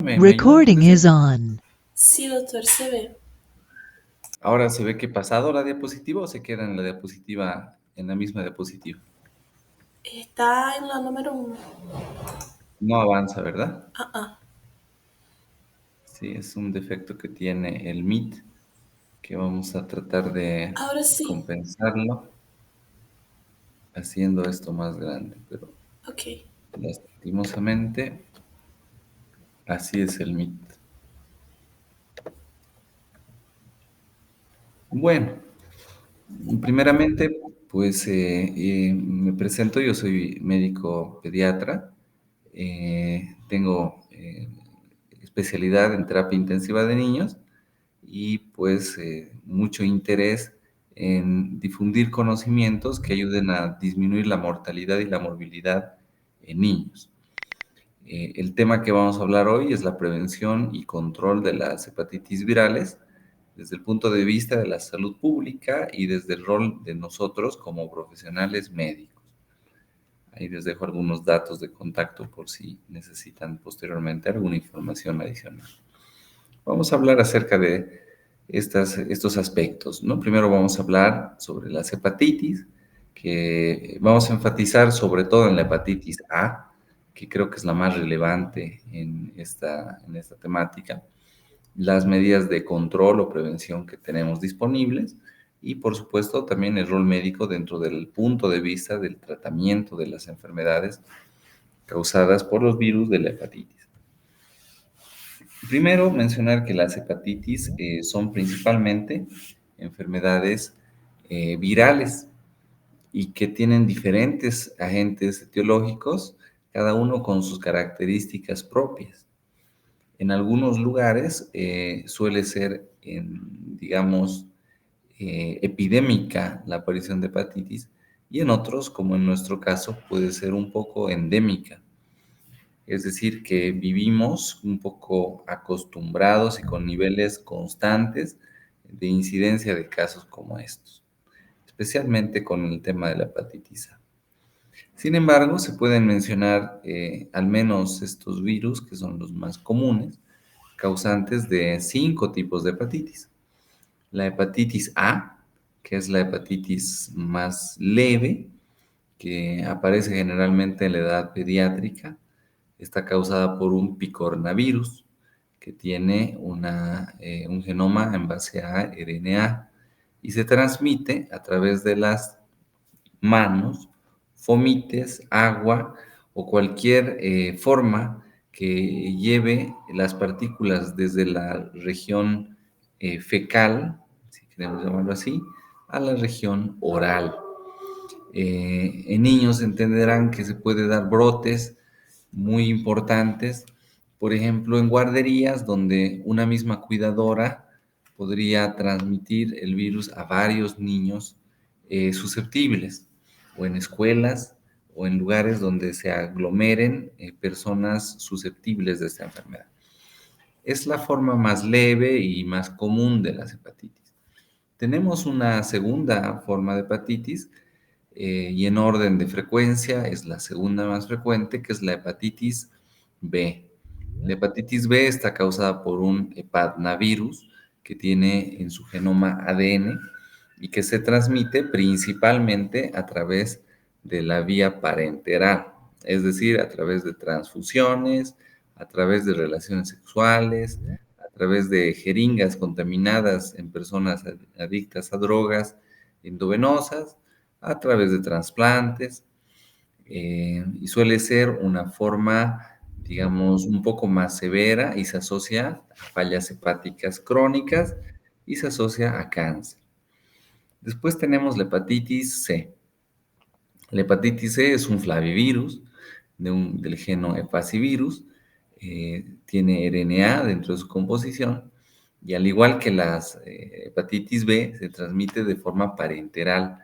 ¿Me ayuda con Recording is ese? on. Sí, doctor, se ve. Ahora se ve que pasado la diapositiva o se queda en la diapositiva, en la misma diapositiva. Está en la número 1. No avanza, ¿verdad? Ah. Sí, es un defecto que tiene el Meet, que vamos a tratar de Ahora sí. compensarlo haciendo esto más grande, pero Ok. lastimosamente así es el Meet. Bueno, primeramente, pues me presento, yo soy médico pediatra, tengo especialidad en terapia intensiva de niños y pues mucho interés en difundir conocimientos que ayuden a disminuir la mortalidad y la morbilidad en niños. El tema que vamos a hablar hoy es la prevención y control de las hepatitis virales desde el punto de vista de la salud pública y desde el rol de nosotros como profesionales médicos. Ahí les dejo algunos datos de contacto por si necesitan posteriormente alguna información adicional. Vamos a hablar acerca de estos aspectos, ¿no? Primero vamos a hablar sobre las hepatitis, que vamos a enfatizar sobre todo en la hepatitis A, que creo que es la más relevante en esta temática, las medidas de control o prevención que tenemos disponibles y, por supuesto, también el rol médico dentro del punto de vista del tratamiento de las enfermedades causadas por los virus de la hepatitis. Primero, mencionar que las hepatitis son principalmente enfermedades virales y que tienen diferentes agentes etiológicos, cada uno con sus características propias. En algunos lugares suele ser, digamos, epidémica la aparición de hepatitis y en otros, como en nuestro caso, puede ser un poco endémica. Es decir, que vivimos un poco acostumbrados y con niveles constantes de incidencia de casos como estos, especialmente con el tema de la hepatitis A. Sin embargo, se pueden mencionar al menos estos virus, que son los más comunes, causantes de 5 tipos de hepatitis. La hepatitis A, que es la hepatitis más leve, que aparece generalmente en la edad pediátrica, está causada por un picornavirus que tiene un genoma en base a RNA y se transmite a través de las manos, fomites, agua o cualquier forma que lleve las partículas desde la región fecal, si queremos llamarlo así, a la región oral. En niños entenderán que se puede dar brotes muy importantes, por ejemplo, en guarderías donde una misma cuidadora podría transmitir el virus a varios niños susceptibles, o en escuelas, o en lugares donde se aglomeren personas susceptibles de esta enfermedad. Es la forma más leve y más común de las hepatitis. Tenemos una segunda forma de hepatitis y en orden de frecuencia es la segunda más frecuente, que es la hepatitis B. La hepatitis B está causada por un hepatnavirus que tiene en su genoma ADN y que se transmite principalmente a través de la vía parenteral, es decir, a través de transfusiones, a través de relaciones sexuales, a través de jeringas contaminadas en personas adictas a drogas endovenosas, a través de trasplantes, y suele ser una forma, digamos, un poco más severa y se asocia a fallas hepáticas crónicas y se asocia a cáncer. Después tenemos la hepatitis C. La hepatitis C es un flavivirus del geno hepacivirus, tiene RNA dentro de su composición y al igual que las hepatitis B se transmite de forma parenteral,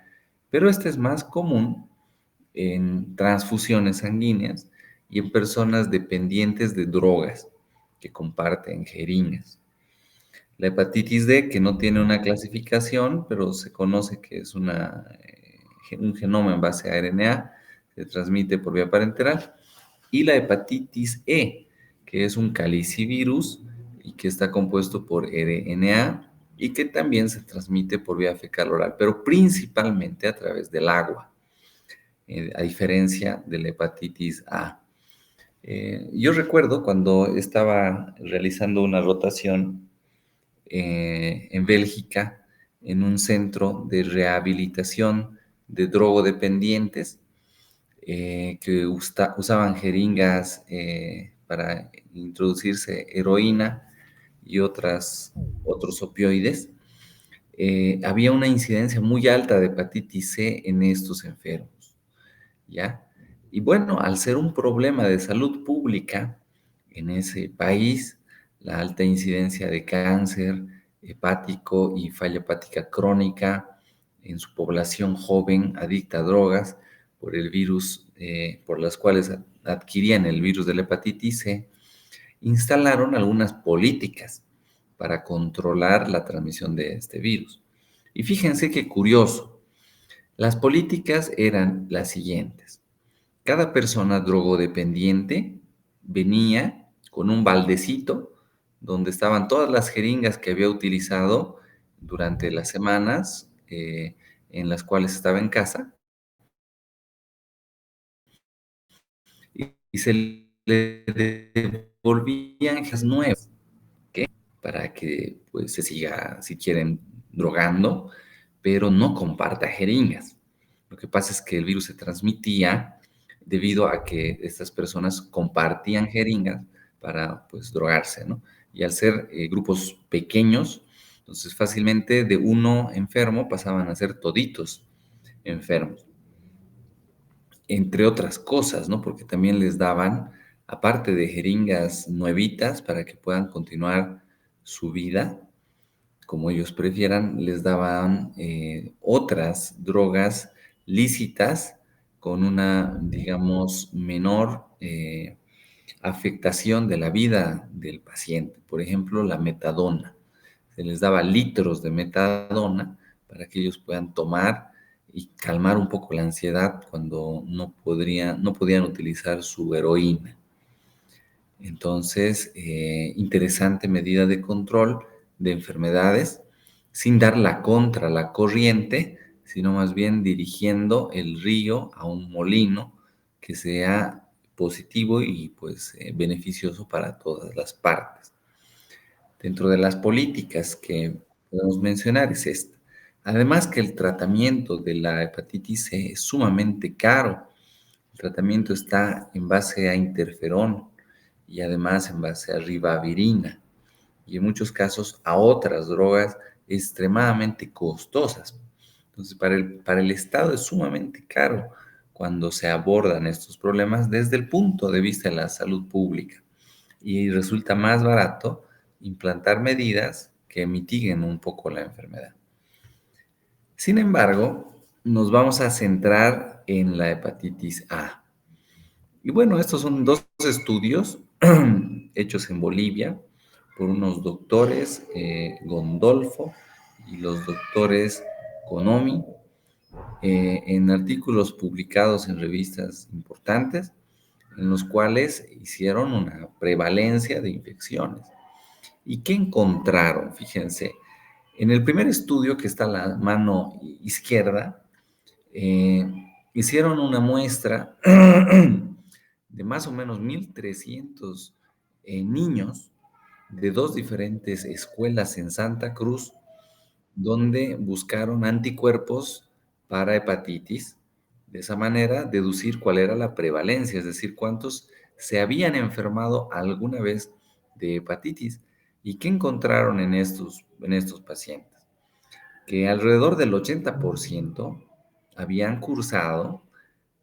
pero este es más común en transfusiones sanguíneas y en personas dependientes de drogas que comparten jeringas. La hepatitis D, que no tiene una clasificación, pero se conoce que es un genoma en base a RNA, se transmite por vía parenteral. Y la hepatitis E, que es un calicivirus y que está compuesto por RNA y que también se transmite por vía fecal oral, pero principalmente a través del agua, a diferencia de la hepatitis A. Yo recuerdo cuando estaba realizando una rotación en Bélgica, en un centro de rehabilitación de drogodependientes que usaban jeringas para introducirse heroína y otros opioides. Había una incidencia muy alta de hepatitis C en estos enfermos, ¿ya? Y bueno, al ser un problema de salud pública en ese país, la alta incidencia de cáncer hepático y falla hepática crónica en su población joven adicta a drogas por el virus, por las cuales adquirían el virus de la hepatitis C, instalaron algunas políticas para controlar la transmisión de este virus. Y fíjense qué curioso, las políticas eran las siguientes. Cada persona drogodependiente venía con un baldecito donde estaban todas las jeringas que había utilizado durante las semanas en las cuales estaba en casa y se le devolvían las nuevas, ¿ok? Para que pues se siga, si quieren, drogando, pero no comparta jeringas. Lo que pasa es que el virus se transmitía debido a que estas personas compartían jeringas para, pues, drogarse, ¿no? Y al ser grupos pequeños, entonces fácilmente de uno enfermo pasaban a ser toditos enfermos, entre otras cosas, ¿no? Porque también les daban, aparte de jeringas nuevitas para que puedan continuar su vida, como ellos prefieran, les daban otras drogas lícitas con una, digamos, menor afectación de la vida del paciente. Por ejemplo, la metadona. Se les daba litros de metadona para que ellos puedan tomar y calmar un poco la ansiedad cuando no podían utilizar su heroína. Entonces, interesante medida de control de enfermedades sin dar la contra la corriente, sino más bien dirigiendo el río a un molino que sea positivo y pues beneficioso para todas las partes. Dentro de las políticas que podemos mencionar es esta. Además que el tratamiento de la hepatitis C es sumamente caro. El tratamiento está en base a interferón y además en base a ribavirina y en muchos casos a otras drogas extremadamente costosas. Entonces, para el Estado es sumamente caro cuando se abordan estos problemas desde el punto de vista de la salud pública y resulta más barato implantar medidas que mitiguen un poco la enfermedad. Sin embargo, nos vamos a centrar en la hepatitis A. Y bueno, estos son dos estudios hechos en Bolivia por unos doctores, Gondolfo y los doctores Conomi, en artículos publicados en revistas importantes, en los cuales hicieron una prevalencia de infecciones. ¿Y qué encontraron? Fíjense, en el primer estudio que está a la mano izquierda, eh, hicieron una muestra de más o menos 1.300 niños de dos diferentes escuelas en Santa Cruz, donde buscaron anticuerpos para hepatitis. De esa manera, deducir cuál era la prevalencia, es decir, cuántos se habían enfermado alguna vez de hepatitis. ¿Y qué encontraron en estos pacientes? Que alrededor del 80% habían cursado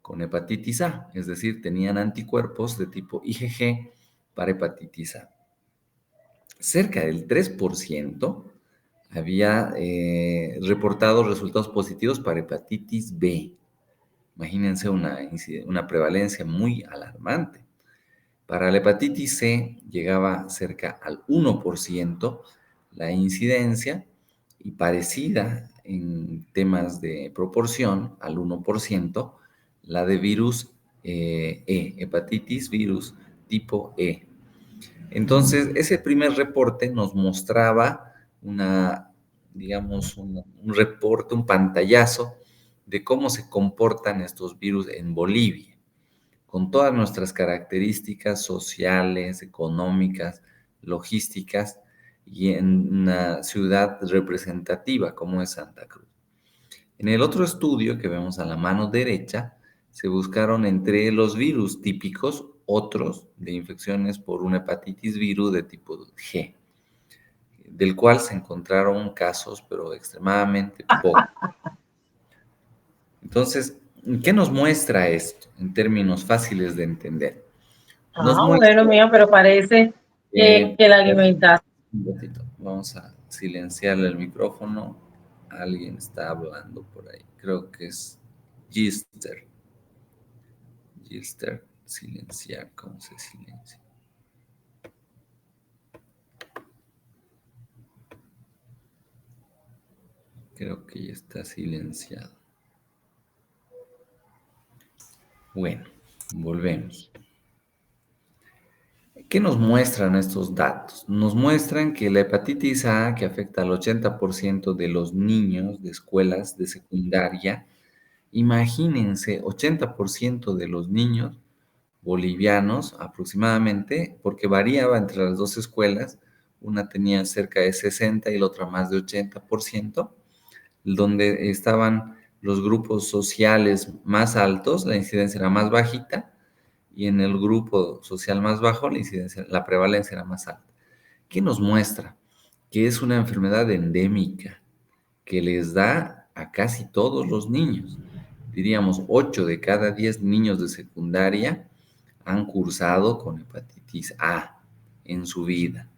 con hepatitis A, es decir, tenían anticuerpos de tipo IgG para hepatitis A. Cerca del 3% había reportado resultados positivos para hepatitis B. Imagínense una prevalencia muy alarmante. Para la hepatitis C llegaba cerca al 1% la incidencia y parecida en temas de proporción al 1% la de virus E, hepatitis virus tipo E. Entonces, ese primer reporte nos mostraba digamos, un reporte, un pantallazo de cómo se comportan estos virus en Bolivia, con todas nuestras características sociales, económicas, logísticas, y en una ciudad representativa como es Santa Cruz. En el otro estudio que vemos a la mano derecha, se buscaron entre los virus típicos otros de infecciones por una hepatitis virus de tipo G, del cual se encontraron casos, pero extremadamente pocos. Entonces, ¿qué nos muestra esto en términos fáciles de entender? Nos Bueno, muestra mía, pero parece que la alimentación. un ratito, vamos a silenciarle el micrófono. Alguien está hablando por ahí. Creo que es Gister. Gister, silenciar, ¿cómo se silencia? Creo que ya está silenciado. Bueno, volvemos. ¿Qué nos muestran estos datos? Nos muestran que la hepatitis A, que afecta al 80% de los niños de escuelas de secundaria, imagínense, 80% de los niños bolivianos aproximadamente, porque variaba entre las dos escuelas, una tenía cerca de 60 y la otra más de 80%, donde estaban los grupos sociales más altos, la incidencia era más bajita, y en el grupo social más bajo, la prevalencia era más alta. ¿Qué nos muestra? Que es una enfermedad endémica que les da a casi todos los niños. Diríamos, 8 de cada 10 niños de secundaria han cursado con hepatitis A en su vida.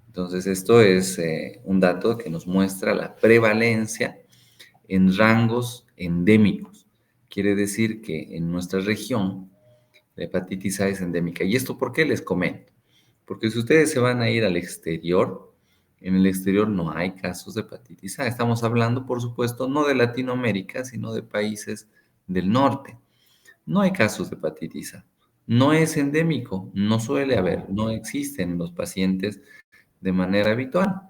Entonces, esto es un dato que nos muestra la prevalencia en rangos endémicos. Quiere decir que en nuestra región la hepatitis A es endémica. ¿Y esto por qué les comento? Porque si ustedes se van a ir al exterior, en el exterior no hay casos de hepatitis A. Estamos hablando, por supuesto, no de Latinoamérica, sino de países del norte. No hay casos de hepatitis A. No es endémico, no suele haber, no existen los pacientes de manera habitual.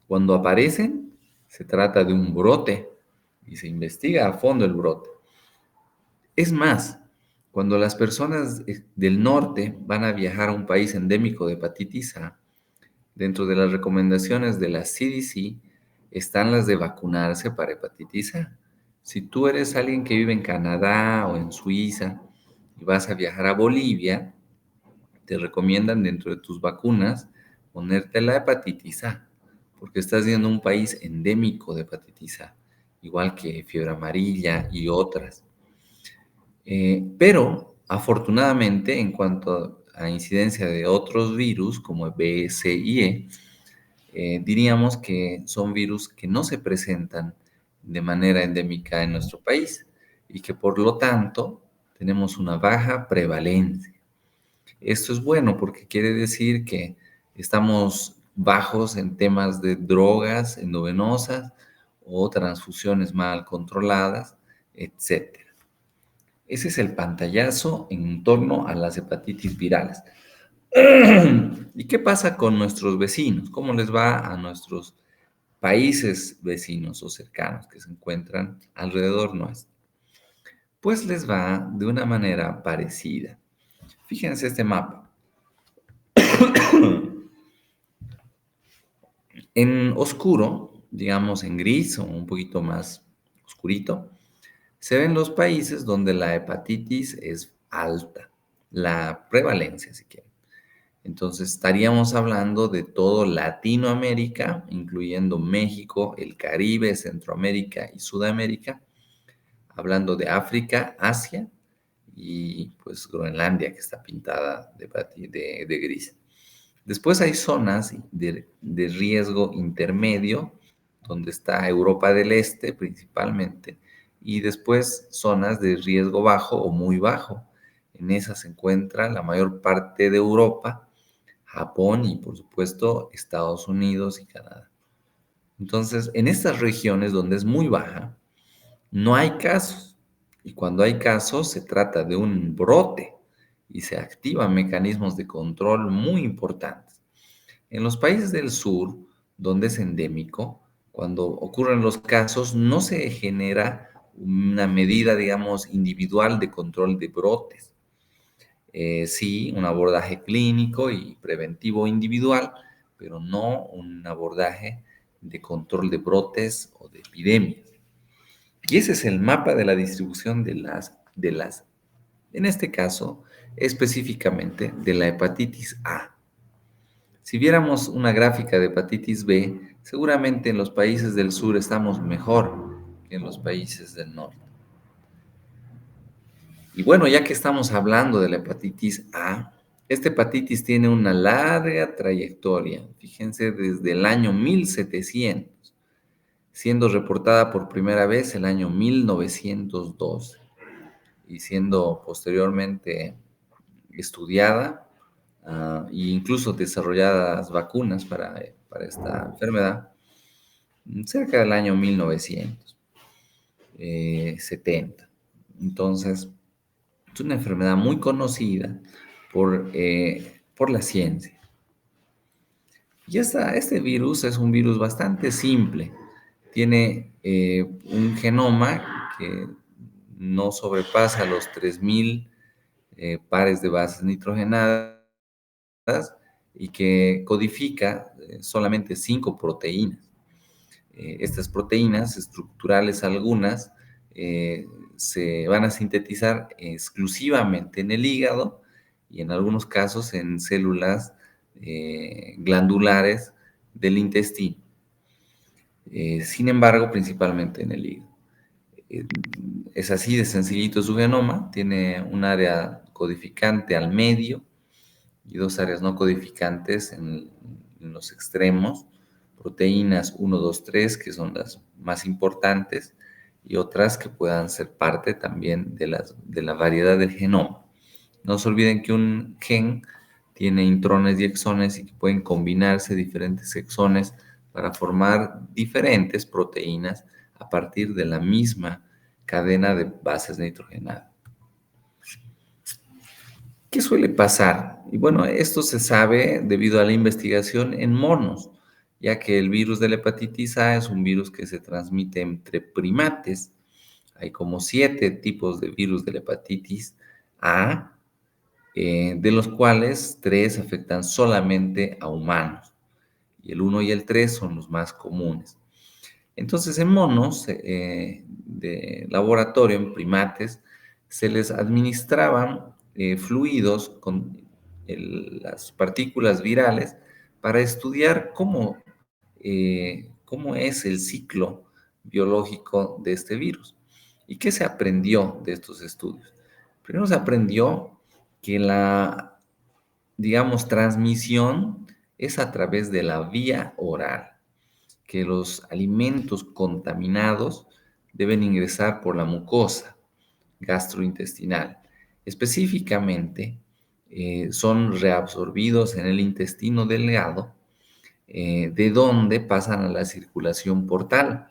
Cuando aparecen, se trata de un brote y se investiga a fondo el brote. Es más, cuando las personas del norte van a viajar a un país endémico de hepatitis A, dentro de las recomendaciones de la CDC están las de vacunarse para hepatitis A. Si tú eres alguien que vive en Canadá o en Suiza y vas a viajar a Bolivia, te recomiendan dentro de tus vacunas ponerte la hepatitis A, porque estás yendo a un país endémico de hepatitis A, igual que fiebre amarilla y otras. Pero afortunadamente, en cuanto a incidencia de otros virus como B, C y E, diríamos que son virus que no se presentan de manera endémica en nuestro país y que por lo tanto tenemos una baja prevalencia. Esto es bueno porque quiere decir que estamos bajos en temas de drogas endovenosas o transfusiones mal controladas, etc. Ese es el pantallazo en torno a las hepatitis virales. ¿Y qué pasa con nuestros vecinos? ¿Cómo les va a nuestros países vecinos o cercanos que se encuentran alrededor nuestro? Pues les va de una manera parecida. Fíjense este mapa. En oscuro, digamos en gris o un poquito más oscurito, se ven los países donde la hepatitis es alta, la prevalencia, si quieren. Entonces estaríamos hablando de todo Latinoamérica, incluyendo México, el Caribe, Centroamérica y Sudamérica, hablando de África, Asia y pues Groenlandia, que está pintada de gris. Después hay zonas de riesgo intermedio, donde está Europa del Este principalmente, y después zonas de riesgo bajo o muy bajo. En esas se encuentra la mayor parte de Europa, Japón y por supuesto Estados Unidos y Canadá. Entonces, en estas regiones donde es muy baja, no hay casos. Y cuando hay casos, se trata de un brote. y se activan mecanismos de control muy importantes. En los países del sur, donde es endémico, cuando ocurren los casos, no se genera una medida, digamos, individual de control de brotes. Sí, un abordaje clínico y preventivo individual, pero no un abordaje de control de brotes o de epidemias. Y ese es el mapa de la distribución en este caso, específicamente de la hepatitis A. Si viéramos una gráfica de hepatitis B, seguramente en los países del sur estamos mejor que en los países del norte. Y bueno, ya que estamos hablando de la hepatitis A, esta hepatitis tiene una larga trayectoria, fíjense, desde el año 1700, siendo reportada por primera vez el año 1912 y siendo posteriormente estudiada e incluso desarrolladas vacunas para esta enfermedad cerca del año 1970. Entonces, es una enfermedad muy conocida por la ciencia. Y este virus es un virus bastante simple. Tiene un genoma que no sobrepasa los 3.000 pares de bases nitrogenadas y que codifica solamente 5 proteínas. Estas proteínas estructurales, algunas, se van a sintetizar exclusivamente en el hígado y en algunos casos en células glandulares del intestino. Sin embargo, principalmente en el hígado. Es así de sencillito su genoma, tiene un área codificante al medio y 2 áreas no codificantes en los extremos, proteínas 1, 2, 3, que son las más importantes, y otras que puedan ser parte también de la variedad del genoma. No se olviden que un gen tiene intrones y exones y que pueden combinarse diferentes exones para formar diferentes proteínas a partir de la misma cadena de bases nitrogenadas. ¿Qué suele pasar? Y bueno, esto se sabe debido a la investigación en monos, ya que el virus de la hepatitis A es un virus que se transmite entre primates. Hay como 7 tipos de virus de la hepatitis A, de los cuales 3 afectan solamente a humanos, y el 1 y el 3 son los más comunes. Entonces, en monos de laboratorio, en primates, se les administraban fluidos con las partículas virales para estudiar cómo es el ciclo biológico de este virus. ¿Y qué se aprendió de estos estudios? Primero se aprendió que la, digamos, transmisión es a través de la vía oral, que los alimentos contaminados deben ingresar por la mucosa gastrointestinal. Específicamente, son reabsorbidos en el intestino delgado, de donde pasan a la circulación portal.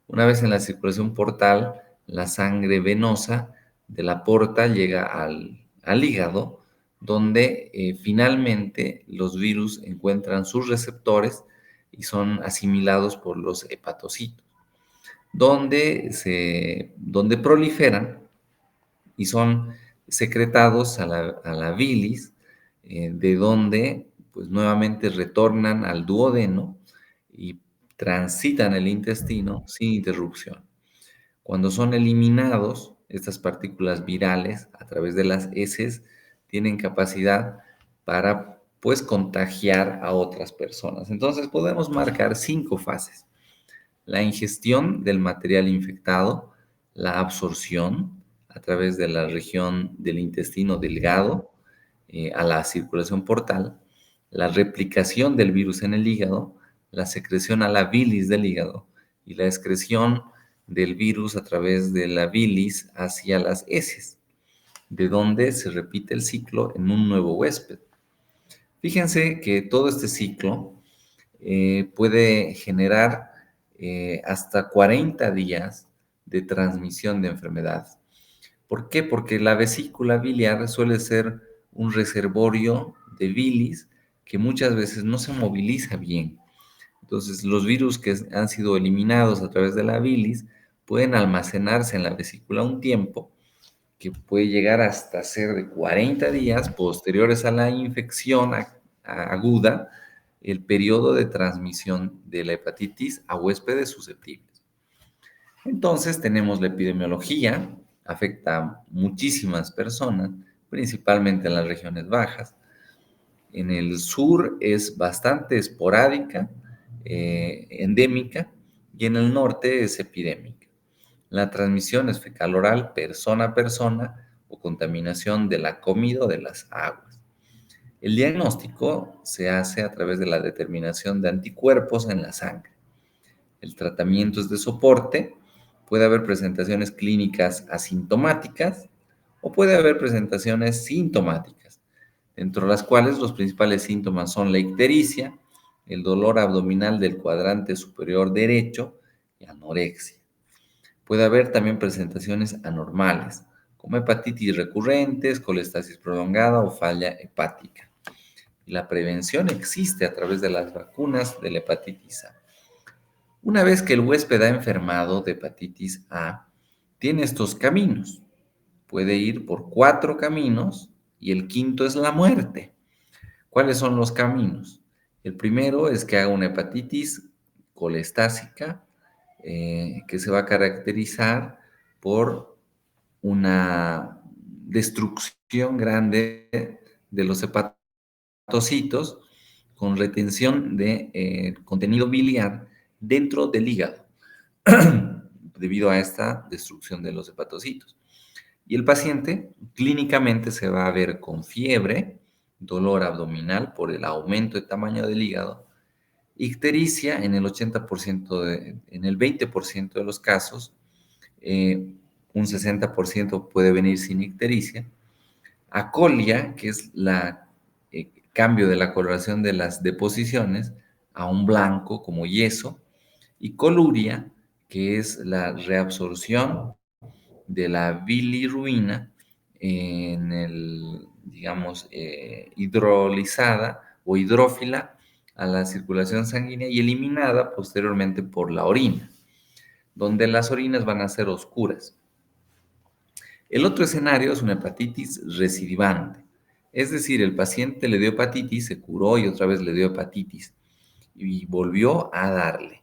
Una vez en la circulación portal, la sangre venosa de la porta llega al hígado, donde finalmente los virus encuentran sus receptores y son asimilados por los hepatocitos, donde proliferan y son secretados a la bilis, de donde pues nuevamente retornan al duodeno y transitan el intestino sin interrupción. Cuando son eliminados, estas partículas virales a través de las heces tienen capacidad para pues contagiar a otras personas. Entonces podemos marcar 5 fases: la ingestión del material infectado, la absorción a través de la región del intestino delgado a la circulación portal, la replicación del virus en el hígado, la secreción a la bilis del hígado y la excreción del virus a través de la bilis hacia las heces, de donde se repite el ciclo en un nuevo huésped. Fíjense que todo este ciclo puede generar hasta 40 días de transmisión de enfermedad. ¿Por qué? Porque la vesícula biliar suele ser un reservorio de bilis que muchas veces no se moviliza bien. Entonces, los virus que han sido eliminados a través de la bilis pueden almacenarse en la vesícula un tiempo que puede llegar hasta ser de 40 días posteriores a la infección aguda, el periodo de transmisión de la hepatitis a huéspedes susceptibles. Entonces tenemos la epidemiología, afecta a muchísimas personas, principalmente en las regiones bajas. En el sur es bastante esporádica, endémica, y en el norte es epidémica. La transmisión es fecal-oral, persona a persona, o contaminación de la comida o de las aguas. El diagnóstico se hace a través de la determinación de anticuerpos en la sangre. El tratamiento es de soporte, puede haber presentaciones clínicas asintomáticas o puede haber presentaciones sintomáticas, dentro de las cuales los principales síntomas son la ictericia, el dolor abdominal del cuadrante superior derecho y anorexia. Puede haber también presentaciones anormales, como hepatitis recurrentes, colestasis prolongada o falla hepática. La prevención existe a través de las vacunas de la hepatitis A. Una vez que el huésped ha enfermado de hepatitis A, tiene estos caminos. Puede ir por 4 caminos y el quinto es la muerte. ¿Cuáles son los caminos? El primero es que haga una hepatitis colestásica, que se va a caracterizar por una destrucción grande de los hepatocitos con retención de contenido biliar dentro del hígado debido a esta destrucción de los hepatocitos. Y el paciente clínicamente se va a ver con fiebre, dolor abdominal por el aumento de tamaño del hígado, ictericia en el 80% en el 20% de los casos, un 60% puede venir sin ictericia, acolia, que es la cambio de la coloración de las deposiciones a un blanco como yeso, y coluria, que es la reabsorción de la bilirruina en el, digamos, hidrolizada o hidrófila a la circulación sanguínea y eliminada posteriormente por la orina, donde las orinas van a ser oscuras. El otro escenario es una hepatitis recidivante, es decir, el paciente le dio hepatitis, se curó y otra vez le dio hepatitis y volvió a darle.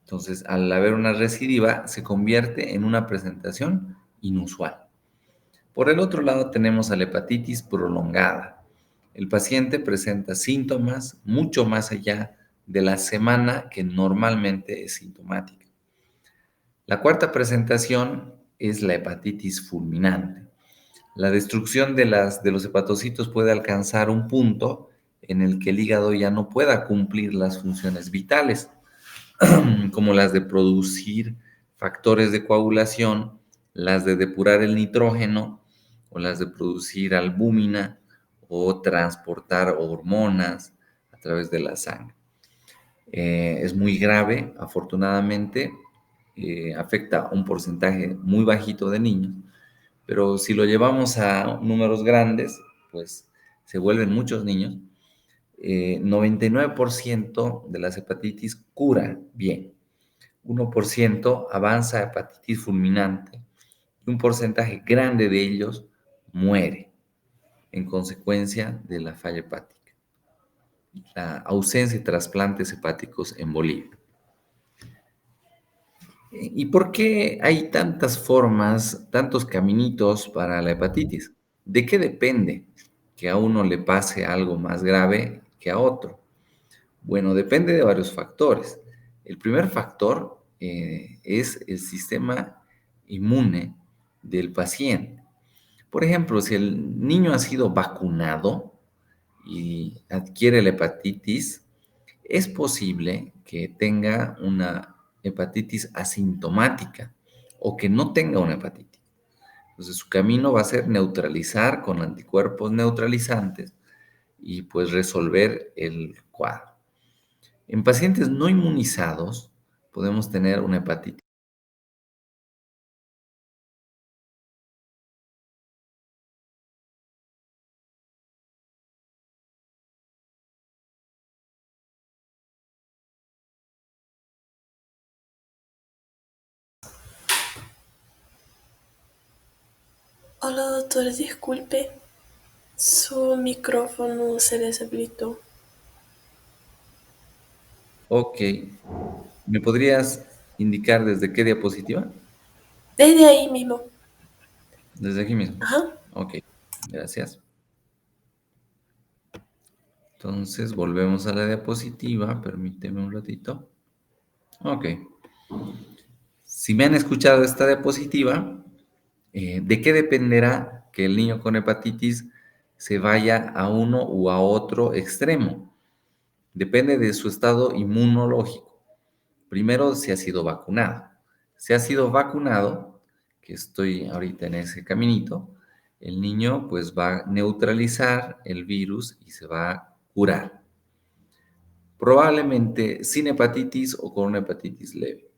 Entonces, al haber una recidiva, se convierte en una presentación inusual. Por el otro lado, tenemos a la hepatitis prolongada. El paciente presenta síntomas mucho más allá de la semana que normalmente es sintomática. La cuarta presentación es la hepatitis fulminante. La destrucción de los hepatocitos puede alcanzar un punto en el que el hígado ya no pueda cumplir las funciones vitales, como las de producir factores de coagulación, las de depurar el nitrógeno, o las de producir albúmina o transportar hormonas a través de la sangre. Es muy grave, afortunadamente, afecta a un porcentaje muy bajito de niños, pero si lo llevamos a números grandes, pues se vuelven muchos niños. 99% de las hepatitis cura bien, 1% avanza a hepatitis fulminante y un porcentaje grande de ellos muere en consecuencia de la falla hepática, la ausencia de trasplantes hepáticos en Bolivia. ¿Y por qué hay tantas formas, tantos caminitos para la hepatitis? ¿De qué depende que a uno le pase algo más grave que a otro? Bueno, depende de varios factores. El primer factor es el sistema inmune del paciente. Por ejemplo, si el niño ha sido vacunado y adquiere la hepatitis, es posible que tenga una hepatitis asintomática o que no tenga una hepatitis. Entonces, su camino va a ser neutralizar con anticuerpos neutralizantes y pues resolver el cuadro. En pacientes no inmunizados podemos tener una hepatitis Hola, doctor, disculpe. Su micrófono se deshabilitó. Ok. ¿Me podrías indicar desde qué diapositiva? Desde ahí mismo. Desde aquí mismo. Ajá. Ok, gracias. Entonces volvemos a la diapositiva. Permíteme un ratito. Ok. Si me han escuchado esta diapositiva, ¿de qué dependerá que el niño con hepatitis se vaya a uno u a otro extremo? Depende de su estado inmunológico. Primero, si ha sido vacunado. Si ha sido vacunado, que estoy ahorita en ese caminito, el niño pues va a neutralizar el virus y se va a curar. Probablemente sin hepatitis o con una hepatitis leve.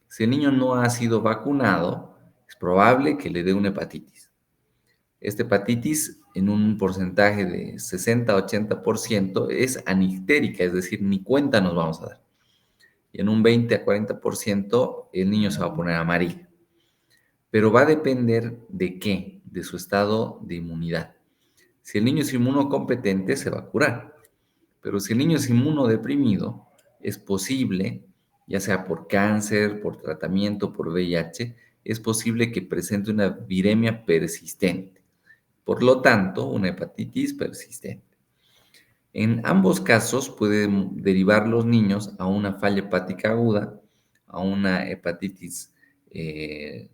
Si el niño no ha sido vacunado, es probable que le dé una hepatitis. Esta hepatitis en un porcentaje de 60-80% es anictérica, es decir, ni cuenta nos vamos a dar. Y en un 20-40% el niño se va a poner amarillo. Pero va a depender de qué, de su estado de inmunidad. Si el niño es inmunocompetente, se va a curar. Pero si el niño es inmunodeprimido, es posible, ya sea por cáncer, por tratamiento, por VIH, es posible que presente una viremia persistente. Por lo tanto, una hepatitis persistente. En ambos casos pueden derivar los niños a una falla hepática aguda, a una hepatitis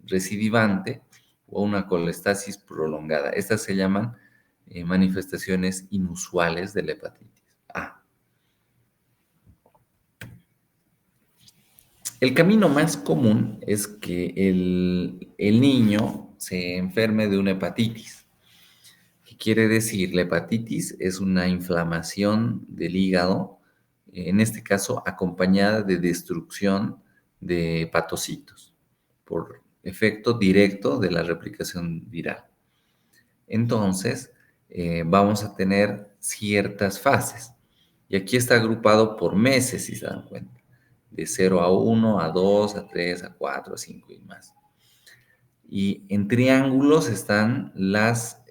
recidivante o a una colestasis prolongada. Estas se llaman manifestaciones inusuales de la hepatitis A. El camino más común es que el niño se enferme de una hepatitis. ¿Qué quiere decir? La hepatitis es una inflamación del hígado, en este caso acompañada de destrucción de hepatocitos por efecto directo de la replicación viral. Entonces, vamos a tener ciertas fases. Y aquí está agrupado por meses, si se dan cuenta. De 0 a 1, a 2, a 3, a 4, a 5 y más. Y en triángulos están las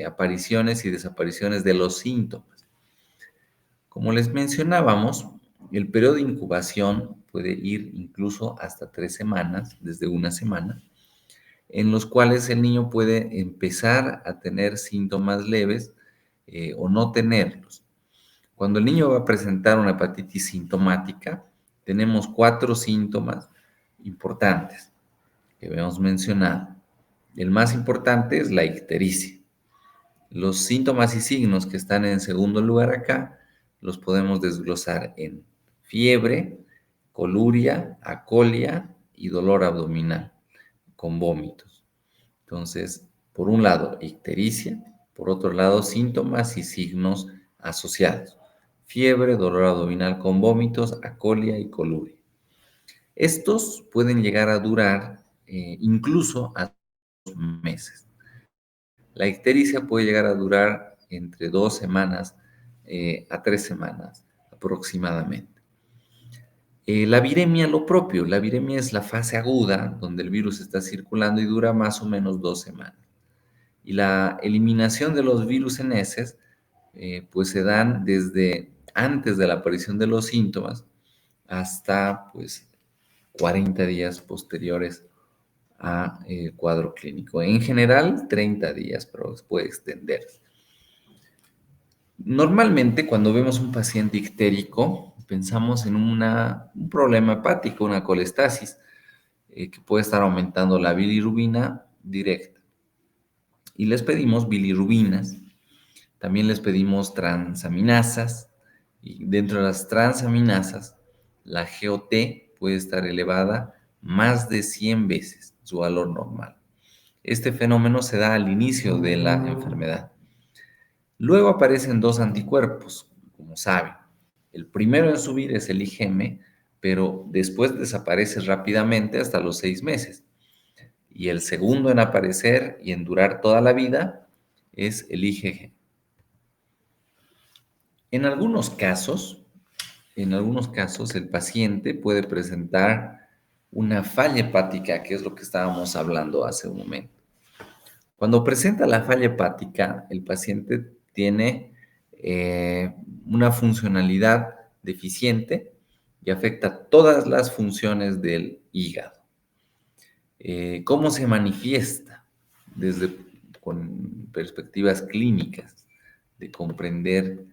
apariciones y desapariciones de los síntomas. Como les mencionábamos, el periodo de incubación puede ir incluso hasta 3 semanas, desde una semana, en los cuales el niño puede empezar a tener síntomas leves o no tenerlos. Cuando el niño va a presentar una hepatitis sintomática, tenemos 4 síntomas importantes que habíamos mencionado. El más importante es la ictericia. Los síntomas y signos que están en segundo lugar acá los podemos desglosar en fiebre, coluria, acolia y dolor abdominal con vómitos. Entonces, por un lado, ictericia, por otro lado, síntomas y signos asociados. Fiebre, dolor abdominal con vómitos, acolia y coluria. Estos pueden llegar a durar incluso a 2 meses. La ictericia puede llegar a durar entre 2 semanas a 3 semanas aproximadamente. La viremia, lo propio. La viremia es la fase aguda donde el virus está circulando y dura más o menos 2 semanas. Y la eliminación de los virus en heces, pues se dan desde antes de la aparición de los síntomas hasta pues 40 días posteriores a cuadro clínico. En general, 30 días, pero puede extenderse. Normalmente, cuando vemos un paciente ictérico, pensamos en un problema hepático, una colestasis, que puede estar aumentando la bilirrubina directa. Y les pedimos bilirrubinas, también les pedimos transaminasas, y dentro de las transaminasas, la GOT puede estar elevada más de 100 veces su valor normal. Este fenómeno se da al inicio de la enfermedad. Luego aparecen 2 anticuerpos, como saben. El primero en subir es el IgM, pero después desaparece rápidamente hasta los 6 meses. Y el segundo en aparecer y en durar toda la vida es el IgG. En algunos casos, el paciente puede presentar una falla hepática, que es lo que estábamos hablando hace un momento. Cuando presenta la falla hepática, el paciente tiene una funcionalidad deficiente y afecta todas las funciones del hígado. ¿Cómo se manifiesta? Con perspectivas clínicas, de comprender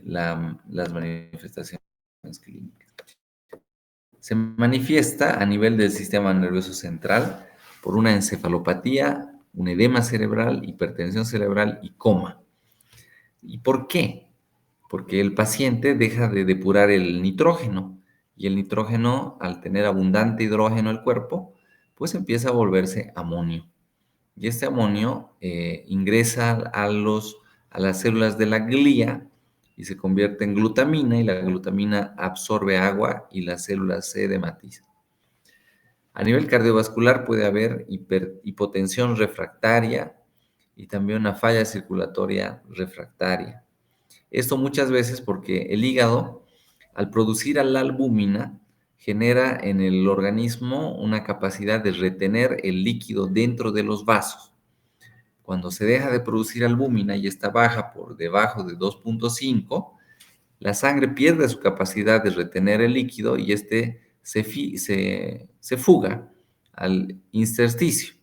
las manifestaciones clínicas. Se manifiesta a nivel del sistema nervioso central por una encefalopatía, un edema cerebral, hipertensión cerebral y coma. ¿Y por qué? Porque el paciente deja de depurar el nitrógeno, y el nitrógeno, al tener abundante hidrógeno en el cuerpo, pues empieza a volverse amonio. Y este amonio ingresa a las células de la glía y se convierte en glutamina, y la glutamina absorbe agua y las células se edematizan. A nivel cardiovascular puede haber hipotensión refractaria y también una falla circulatoria refractaria. Esto muchas veces porque el hígado, al producir la albúmina, genera en el organismo una capacidad de retener el líquido dentro de los vasos. Cuando se deja de producir albúmina y está baja por debajo de 2.5, la sangre pierde su capacidad de retener el líquido y se fuga al intersticio.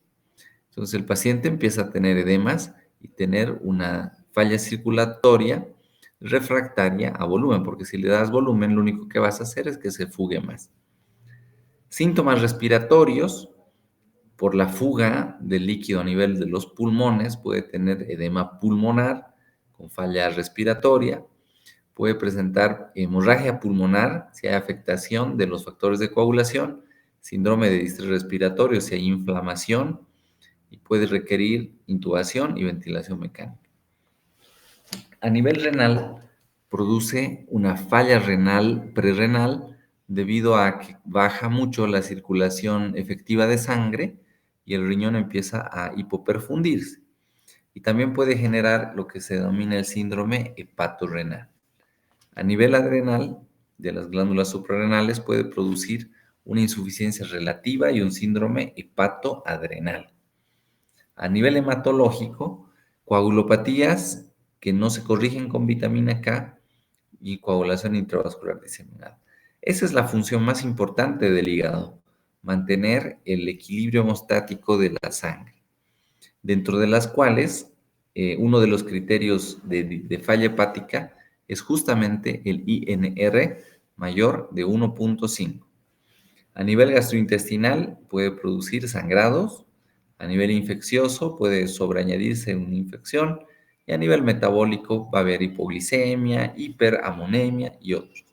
Entonces el paciente empieza a tener edemas y tener una falla circulatoria refractaria a volumen, porque si le das volumen, lo único que vas a hacer es que se fugue más. Síntomas respiratorios: por la fuga del líquido a nivel de los pulmones, puede tener edema pulmonar con falla respiratoria, puede presentar hemorragia pulmonar si hay afectación de los factores de coagulación, síndrome de distrés respiratorio si hay inflamación, y puede requerir intubación y ventilación mecánica. A nivel renal, produce una falla renal prerrenal debido a que baja mucho la circulación efectiva de sangre y el riñón empieza a hipoperfundirse. Y también puede generar lo que se denomina el síndrome hepatorrenal. A nivel adrenal, de las glándulas suprarrenales, puede producir una insuficiencia relativa y un síndrome hepatoadrenal. A nivel hematológico, coagulopatías que no se corrigen con vitamina K y coagulación intravascular diseminada. Esa es la función más importante del hígado: mantener el equilibrio hemostático de la sangre, dentro de las cuales uno de los criterios de falla hepática es justamente el INR mayor de 1.5. A nivel gastrointestinal puede producir sangrados, a nivel infeccioso puede sobreañadirse una infección, y a nivel metabólico va a haber hipoglicemia, hiperamonemia y otros.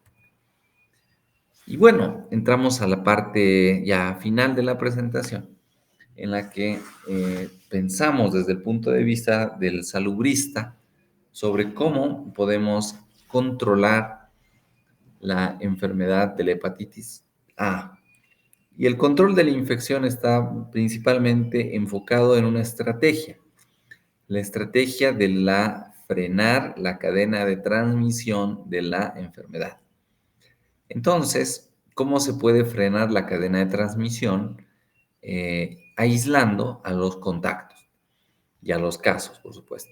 Y bueno, entramos a la parte ya final de la presentación, en la que pensamos desde el punto de vista del salubrista sobre cómo podemos controlar la enfermedad de la hepatitis A. Y el control de la infección está principalmente enfocado en una estrategia, la estrategia de frenar la cadena de transmisión de la enfermedad. Entonces, ¿cómo se puede frenar la cadena de transmisión? Aislando a los contactos y a los casos, por supuesto.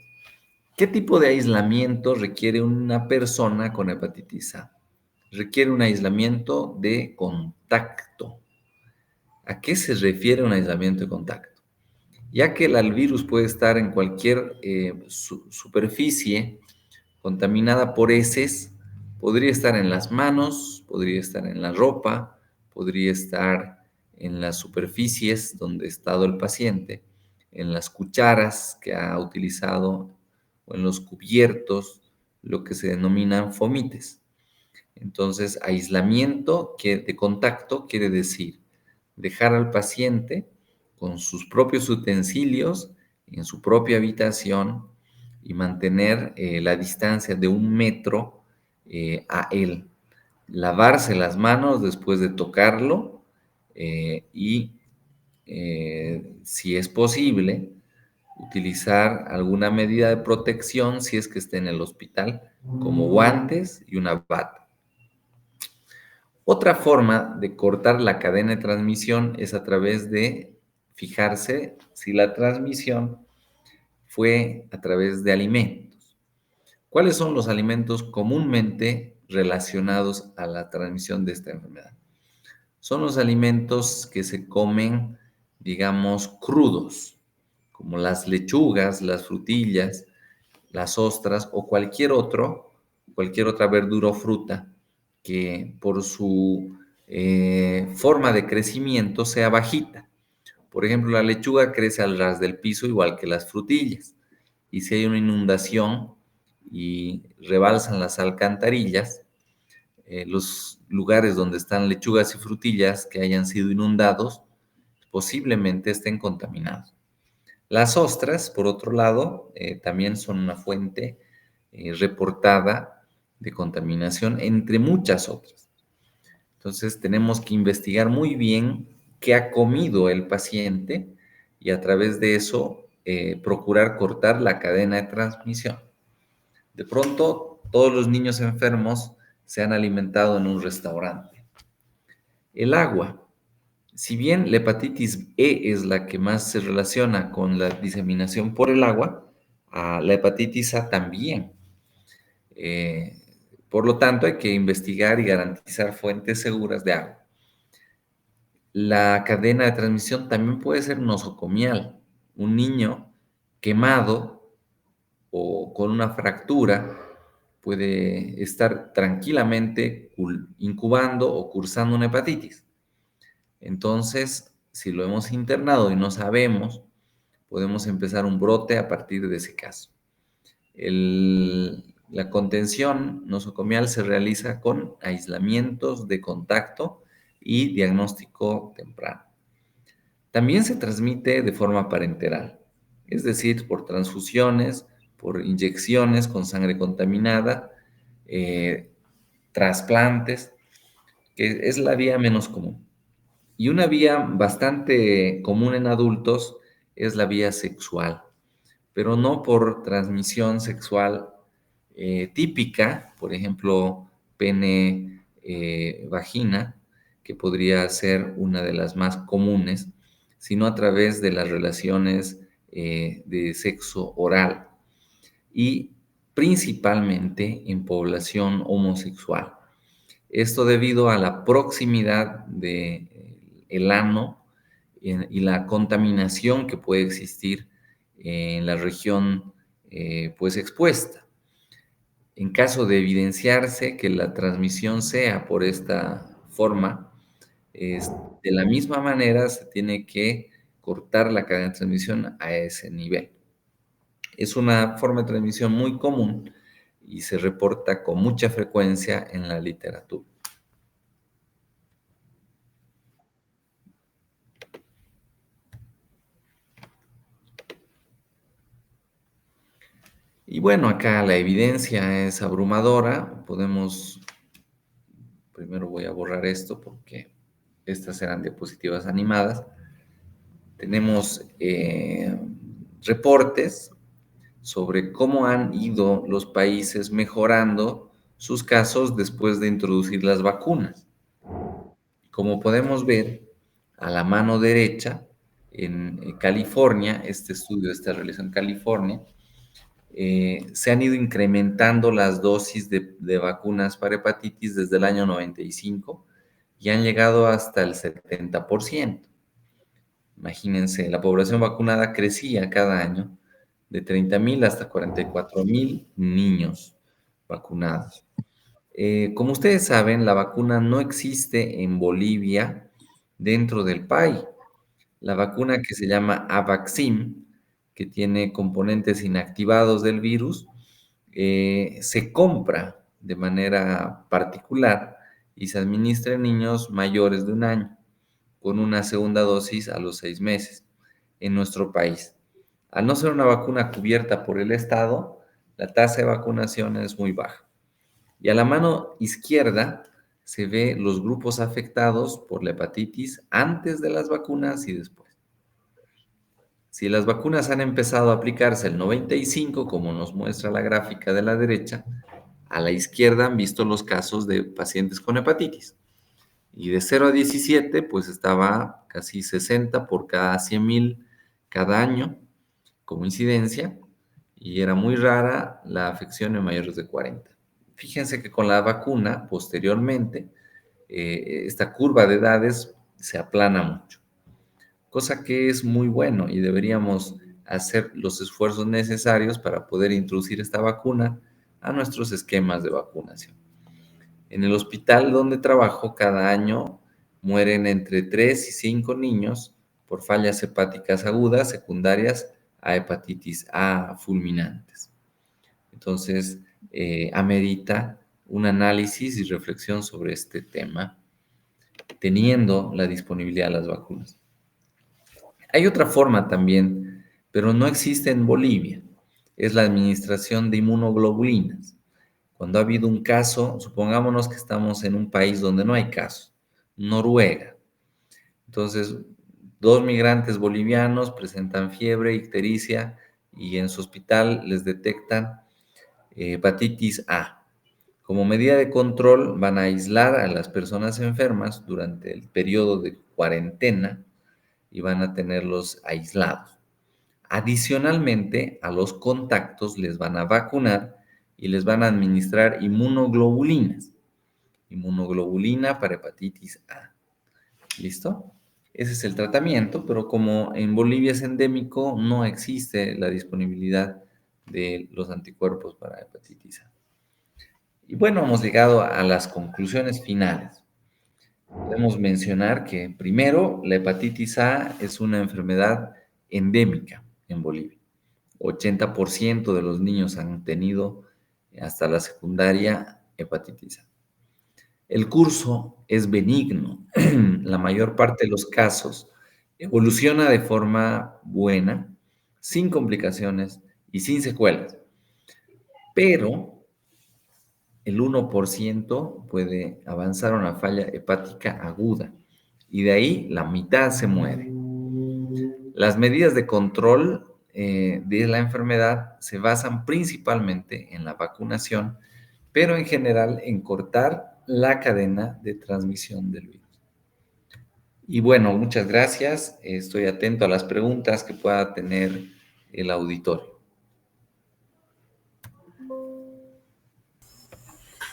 ¿Qué tipo de aislamiento requiere una persona con hepatitis A? Requiere un aislamiento de contacto. ¿A qué se refiere un aislamiento de contacto? Ya que el virus puede estar en cualquier superficie contaminada por heces, podría estar en las manos, podría estar en la ropa, podría estar en las superficies donde ha estado el paciente, en las cucharas que ha utilizado o en los cubiertos, lo que se denominan fomites. Entonces, aislamiento de contacto quiere decir dejar al paciente con sus propios utensilios en su propia habitación y mantener la distancia de 1 metro a él. Lavarse las manos después de tocarlo y, si es posible, utilizar alguna medida de protección si es que esté en el hospital, como guantes y una bata. Otra forma de cortar la cadena de transmisión es a través de fijarse si la transmisión fue a través de alimentos. ¿Cuáles son los alimentos comúnmente relacionados a la transmisión de esta enfermedad? Son los alimentos que se comen, digamos, crudos, como las lechugas, las frutillas, las ostras o cualquier otra verdura o fruta que por su forma de crecimiento sea bajita. Por ejemplo, la lechuga crece al ras del piso igual que las frutillas. Y si hay una inundación y rebalsan las alcantarillas, los lugares donde están lechugas y frutillas que hayan sido inundados, posiblemente estén contaminados. Las ostras, por otro lado, también son una fuente reportada de contaminación, entre muchas otras. Entonces, tenemos que investigar muy bien qué ha comido el paciente y a través de eso procurar cortar la cadena de transmisión. De pronto, todos los niños enfermos se han alimentado en un restaurante. El agua. Si bien la hepatitis E es la que más se relaciona con la diseminación por el agua, la hepatitis A también. Por lo tanto, hay que investigar y garantizar fuentes seguras de agua. La cadena de transmisión también puede ser nosocomial. Un niño quemado o con una fractura puede estar tranquilamente incubando o cursando una hepatitis. Entonces, si lo hemos internado y no sabemos, podemos empezar un brote a partir de ese caso. La contención nosocomial se realiza con aislamientos de contacto y diagnóstico temprano. También se transmite de forma parenteral, es decir, por transfusiones, por inyecciones con sangre contaminada, trasplantes, que es la vía menos común. Y una vía bastante común en adultos es la vía sexual, pero no por transmisión sexual típica, por ejemplo, pene-vagina, que podría ser una de las más comunes, sino a través de las relaciones de sexo oral y principalmente en población homosexual. Esto debido a la proximidad del ano y la contaminación que puede existir en la región pues expuesta. En caso de evidenciarse que la transmisión sea por esta forma, de la misma manera se tiene que cortar la cadena de transmisión a ese nivel. Es una forma de transmisión muy común y se reporta con mucha frecuencia en la literatura. Y bueno, acá la evidencia es abrumadora. Primero voy a borrar esto porque estas eran diapositivas animadas. Tenemos reportes sobre cómo han ido los países mejorando sus casos después de introducir las vacunas. Como podemos ver, a la mano derecha, en California, este estudio está realizado en California, se han ido incrementando las dosis de vacunas para hepatitis desde el año 95 y han llegado hasta el 70%. Imagínense, la población vacunada crecía cada año de 30,000 hasta 44,000 niños vacunados. Como ustedes saben, la vacuna no existe en Bolivia dentro del PAI. La vacuna que se llama Avaxim, que tiene componentes inactivados del virus, se compra de manera particular y se administra en niños mayores de 1 año, con una segunda dosis a los 6 meses en nuestro país. Al no ser una vacuna cubierta por el Estado, la tasa de vacunación es muy baja. Y a la mano izquierda se ve los grupos afectados por la hepatitis antes de las vacunas y después. Si las vacunas han empezado a aplicarse el 95, como nos muestra la gráfica de la derecha, a la izquierda han visto los casos de pacientes con hepatitis. Y de 0 a 17, pues estaba casi 60 por cada 100,000 cada año como incidencia, y era muy rara la afección en mayores de 40. Fíjense que con la vacuna, posteriormente, esta curva de edades se aplana mucho, cosa que es muy bueno y deberíamos hacer los esfuerzos necesarios para poder introducir esta vacuna a nuestros esquemas de vacunación. En el hospital donde trabajo, cada año mueren entre 3 y 5 niños por fallas hepáticas agudas secundarias a hepatitis A fulminantes. Entonces, amerita un análisis y reflexión sobre este tema, teniendo la disponibilidad de las vacunas. Hay otra forma también, pero no existe en Bolivia, es la administración de inmunoglobulinas. Cuando ha habido un caso, supongámonos que estamos en un país donde no hay casos, Noruega. Entonces, 2 migrantes bolivianos presentan fiebre, ictericia, y en su hospital les detectan hepatitis A. Como medida de control, van a aislar a las personas enfermas durante el periodo de cuarentena y van a tenerlos aislados. Adicionalmente, a los contactos les van a vacunar y les van a administrar inmunoglobulinas. Inmunoglobulina para hepatitis A. ¿Listo? Ese es el tratamiento, pero como en Bolivia es endémico, no existe la disponibilidad de los anticuerpos para hepatitis A. Y bueno, hemos llegado a las conclusiones finales. Podemos mencionar que, primero, la hepatitis A es una enfermedad endémica en Bolivia. 80% de los niños han tenido hasta la secundaria hepatitis A. El curso es benigno. La mayor parte de los casos evoluciona de forma buena, sin complicaciones y sin secuelas. Pero el 1% puede avanzar a una falla hepática aguda y de ahí la mitad se muere. Las medidas de control de la enfermedad se basan principalmente en la vacunación, pero en general en cortar la cadena de transmisión del virus. Y bueno, muchas gracias. Estoy atento a las preguntas que pueda tener el auditorio.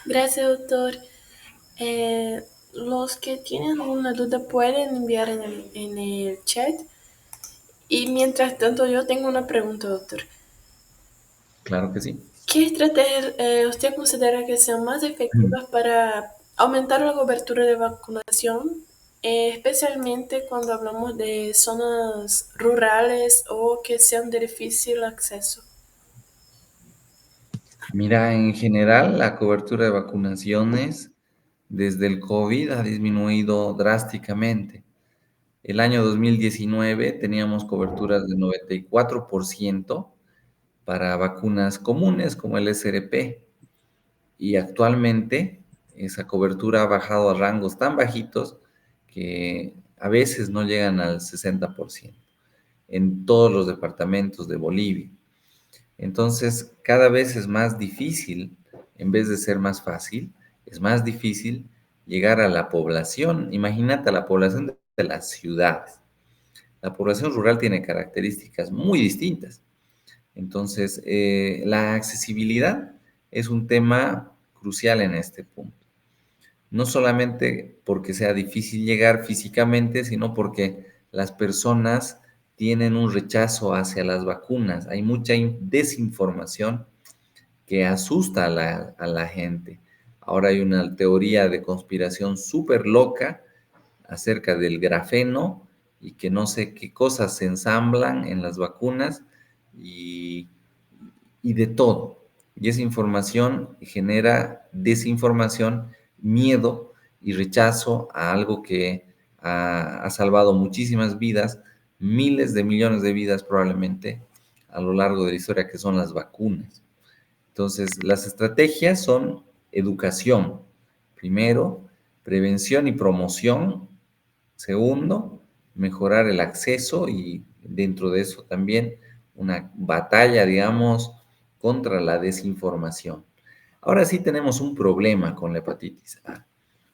Gracias, doctor. Los que tienen alguna duda pueden enviar en el chat. Y mientras tanto, yo tengo una pregunta, doctor. Claro que sí. ¿Qué estrategias usted considera que sean más efectivas para aumentar la cobertura de vacunación, especialmente cuando hablamos de zonas rurales o que sean de difícil acceso? Mira, en general, la cobertura de vacunaciones desde el COVID ha disminuido drásticamente. El año 2019 teníamos coberturas de 94% para vacunas comunes como el SRP, y actualmente esa cobertura ha bajado a rangos tan bajitos que a veces no llegan al 60% en todos los departamentos de Bolivia. Entonces, cada vez es más difícil, en vez de ser más fácil, es más difícil llegar a la población. Imagínate a la población de las ciudades. La población rural tiene características muy distintas. Entonces, la accesibilidad es un tema crucial en este punto. No solamente porque sea difícil llegar físicamente, sino porque las personas tienen un rechazo hacia las vacunas. Hay mucha desinformación que asusta a la gente. Ahora hay una teoría de conspiración súper loca acerca del grafeno y que no sé qué cosas se ensamblan en las vacunas y, y de todo. Y esa información genera desinformación, miedo y rechazo a algo que ha salvado muchísimas vidas, miles de millones de vidas probablemente a lo largo de la historia, que son las vacunas. Entonces, las estrategias son educación, primero, prevención y promoción, segundo, mejorar el acceso y dentro de eso también una batalla, digamos, contra la desinformación. Ahora sí tenemos un problema con la hepatitis A.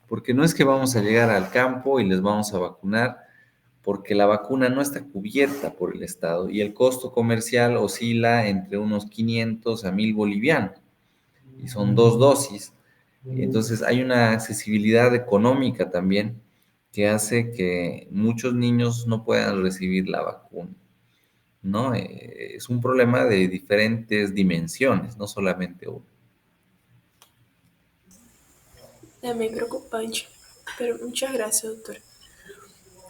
porque no es que vamos a llegar al campo y les vamos a vacunar, porque la vacuna no está cubierta por el Estado y el costo comercial oscila entre unos 500 a 1000 bolivianos y son 2 dosis. Entonces hay una accesibilidad económica también que hace que muchos niños no puedan recibir la vacuna, ¿no? Es un problema de diferentes dimensiones, no solamente uno. É meio preocupante, pero muchas gracias, doutor.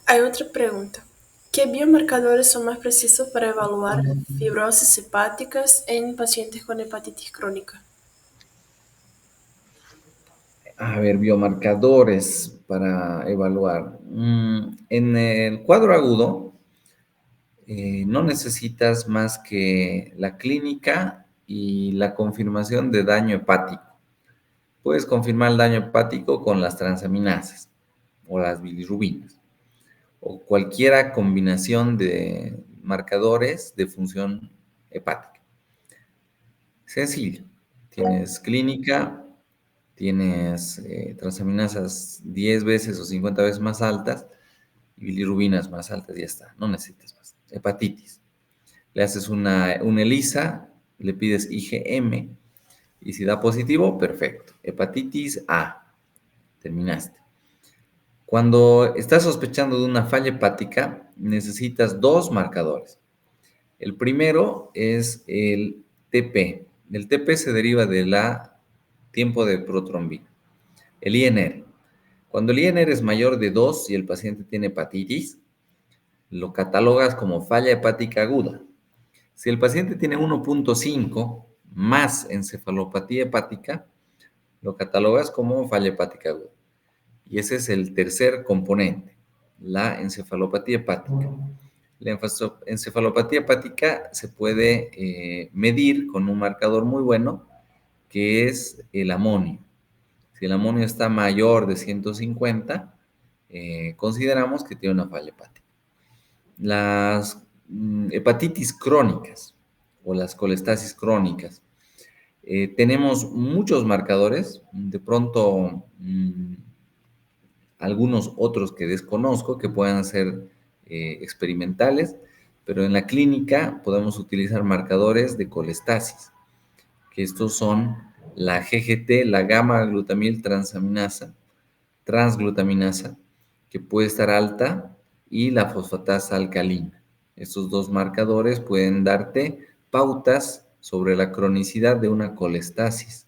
Hay otra pregunta. ¿Qué biomarcadores son más precisos para evaluar fibrosis hepáticas en pacientes con hepatitis crónica? A ver, biomarcadores para evaluar. En el cuadro agudo, no necesitas más que la clínica y la confirmación de daño hepático. Puedes confirmar el daño hepático con las transaminasas o las bilirrubinas o cualquiera combinación de marcadores de función hepática. Sencillo. Tienes clínica, tienes transaminasas 10 veces o 50 veces más altas y bilirrubinas más altas, ya está, no necesitas más. Hepatitis. Le haces una ELISA, le pides IgM y si da positivo, perfecto. Hepatitis A, terminaste. Cuando estás sospechando de una falla hepática, necesitas 2 marcadores. El primero es el TP. El TP se deriva de la tiempo de protrombina. El INR. Cuando el INR es mayor de 2 y el paciente tiene hepatitis, lo catalogas como falla hepática aguda. Si el paciente tiene 1.5 más encefalopatía hepática, lo catalogas como falla hepática aguda. Y ese es el tercer componente, la encefalopatía hepática. La encefalopatía hepática se puede medir con un marcador muy bueno, que es el amonio. Si el amonio está mayor de 150, consideramos que tiene una falla hepática. Las hepatitis crónicas o las colestasis crónicas, tenemos muchos marcadores, de pronto algunos otros que desconozco que puedan ser experimentales, pero en la clínica podemos utilizar marcadores de colestasis, que estos son la GGT, la gamma-glutamil transglutaminasa, que puede estar alta, y la fosfatasa alcalina. Estos 2 marcadores pueden darte pautas sobre la cronicidad de una colestasis.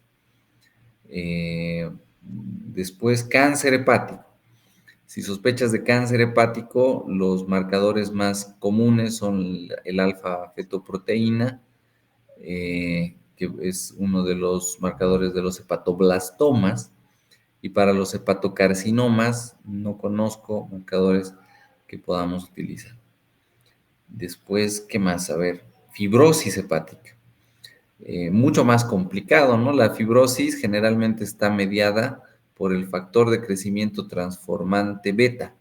Después, cáncer hepático. Si sospechas de cáncer hepático, los marcadores más comunes son el alfa-fetoproteína, que es uno de los marcadores de los hepatoblastomas, y para los hepatocarcinomas no conozco marcadores que podamos utilizar. Después, ¿qué más? A ver, fibrosis hepática. Mucho más complicado, ¿no? La fibrosis generalmente está mediada por el factor de crecimiento transformante beta,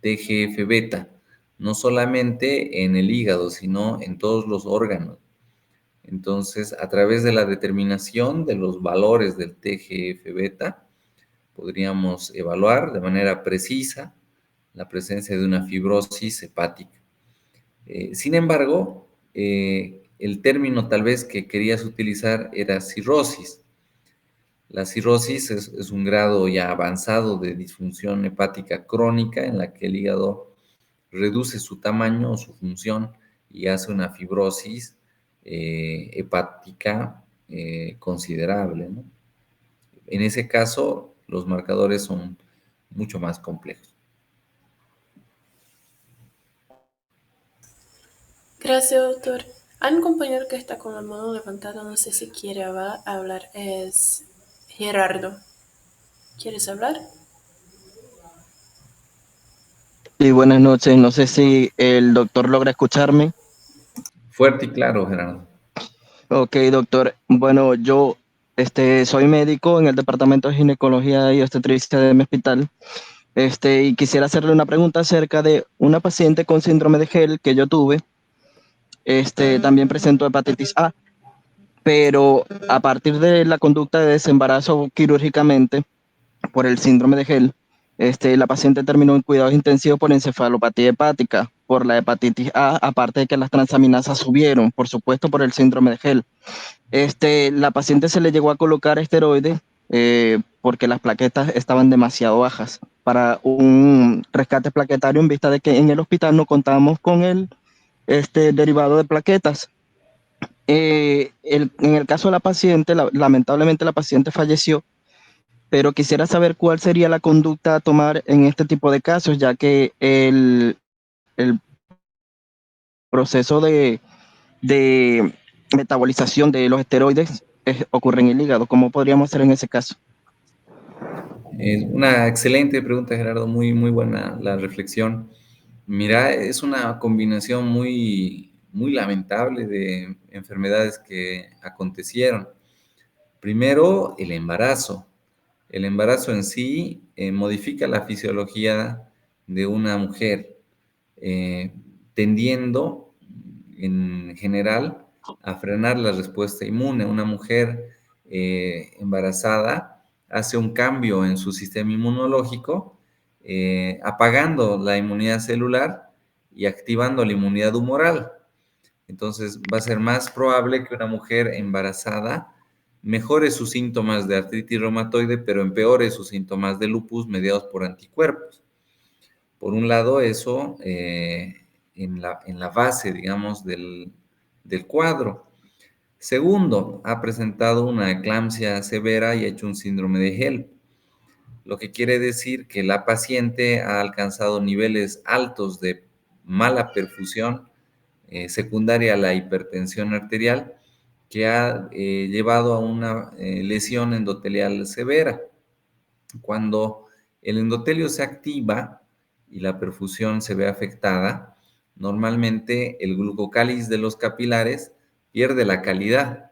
TGF beta, no solamente en el hígado, sino en todos los órganos. Entonces, a través de la determinación de los valores del TGF beta, podríamos evaluar de manera precisa la presencia de una fibrosis hepática. Sin embargo, el término tal vez que querías utilizar era cirrosis. La cirrosis es un grado ya avanzado de disfunción hepática crónica en la que el hígado reduce su tamaño o su función y hace una fibrosis hepática considerable, ¿no? En ese caso, los marcadores son mucho más complejos. Gracias, doctor. Hay un compañero que está con la mano levantada, no sé si quiere hablar, es Gerardo. ¿Quieres hablar? Sí, buenas noches. No sé si el doctor logra escucharme. Fuerte y claro, Gerardo. Ok, doctor. Bueno, yo soy médico en el departamento de ginecología y obstetricia de mi hospital. Y quisiera hacerle una pregunta acerca de una paciente con síndrome de Gel que yo tuve. También presentó hepatitis A, pero a partir de la conducta de desembarazo quirúrgicamente, por el síndrome de Gel. La paciente terminó en cuidados intensivos por encefalopatía hepática, por la hepatitis A, aparte de que las transaminasas subieron, por supuesto, por el síndrome de Gel. La paciente se le llegó a colocar esteroides porque las plaquetas estaban demasiado bajas para un rescate plaquetario en vista de que en el hospital no contábamos con el derivado de plaquetas. En el caso de la paciente, lamentablemente la paciente falleció, pero quisiera saber cuál sería la conducta a tomar en este tipo de casos, ya que el proceso de metabolización de los esteroides ocurre en el hígado. ¿Cómo podríamos hacer en ese caso? Una excelente pregunta, Gerardo, muy, muy buena la reflexión. Mira, es una combinación muy, muy lamentable de enfermedades que acontecieron. Primero, el embarazo. El embarazo en sí modifica la fisiología de una mujer, eh, tendiendo en general a frenar la respuesta inmune. Una mujer embarazada hace un cambio en su sistema inmunológico, apagando la inmunidad celular y activando la inmunidad humoral. Entonces va a ser más probable que una mujer embarazada mejore sus síntomas de artritis reumatoide, pero empeore sus síntomas de lupus mediados por anticuerpos. Por un lado, eso en la base, digamos, del cuadro. Segundo, ha presentado una eclampsia severa y ha hecho un síndrome de HELP, lo que quiere decir que la paciente ha alcanzado niveles altos de mala perfusión secundaria a la hipertensión arterial, que ha llevado a una lesión endotelial severa. Cuando el endotelio se activa y la perfusión se ve afectada, normalmente el glucocáliz de los capilares pierde la calidad.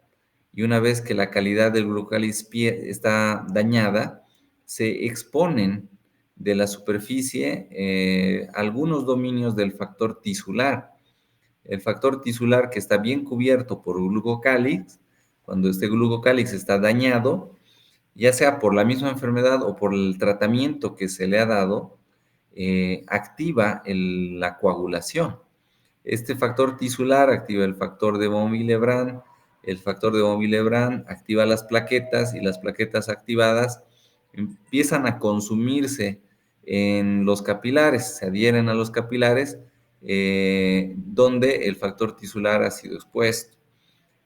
Y una vez que la calidad del glucocáliz está dañada, se exponen de la superficie algunos dominios del factor tisular. El factor tisular que está bien cubierto por glucocáliz, cuando este glucocáliz está dañado, ya sea por la misma enfermedad o por el tratamiento que se le ha dado, activa la coagulación. Este factor tisular activa el factor de von Willebrand, el factor de von Willebrand activa las plaquetas y las plaquetas activadas empiezan a consumirse en los capilares, se adhieren a los capilares donde el factor tisular ha sido expuesto.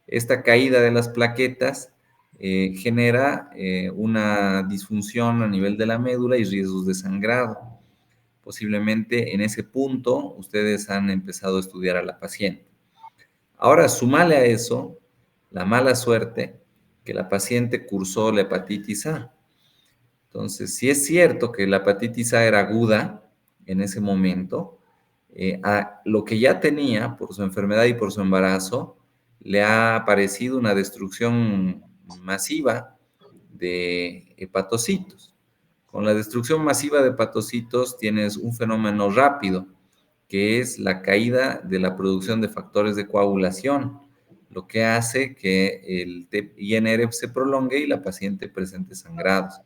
Esta caída de las plaquetas genera una disfunción a nivel de la médula y riesgos de sangrado. Posiblemente en ese punto ustedes han empezado a estudiar a la paciente. Ahora, sumale a eso la mala suerte que la paciente cursó la hepatitis A. Entonces, si es cierto que la hepatitis A era aguda en ese momento, a lo que ya tenía por su enfermedad y por su embarazo, le ha aparecido una destrucción masiva de hepatocitos. Con la destrucción masiva de hepatocitos tienes un fenómeno rápido, que es la caída de la producción de factores de coagulación, lo que hace que el INR se prolongue y la paciente presente sangrados.